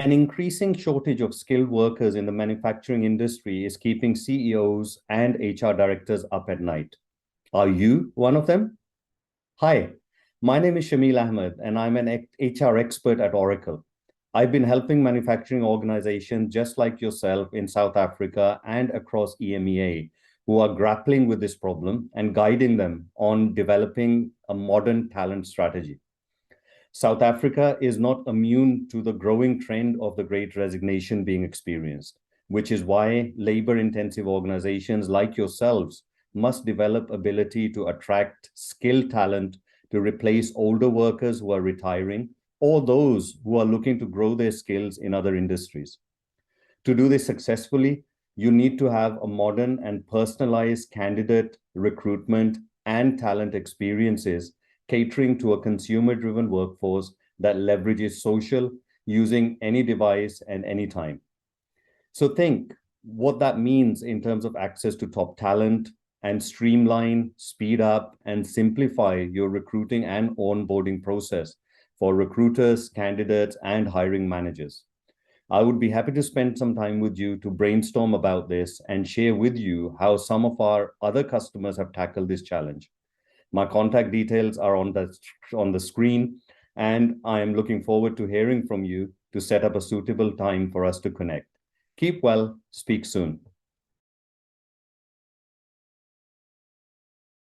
An increasing shortage of skilled workers in the manufacturing industry is keeping CEOs and HR directors up at night. Are you one of them? Hi, my name is Shamil Ahmed, and I'm an HR expert at Oracle. I've been helping manufacturing organizations just like yourself in South Africa and across EMEA who are grappling with this problem and guiding them on developing a modern talent strategy. South Africa is not immune to the growing trend of the great resignation being experienced, which is why labor-intensive organizations like yourselves must develop ability to attract skilled talent to replace older workers who are retiring or those who are looking to grow their skills in other industries. To do this successfully, you need to have a modern and personalized candidate recruitment and talent experiences catering to a consumer-driven workforce that leverages social using any device and any time. So think what that means in terms of access to top talent and streamline, speed up, and simplify your recruiting and onboarding process for recruiters, candidates, and hiring managers. I would be happy to spend some time with you to brainstorm about this and share with you how some of our other customers have tackled this challenge. My contact details are on the screen, and I am looking forward to hearing from you to set up a suitable time for us to connect. Keep well, speak soon.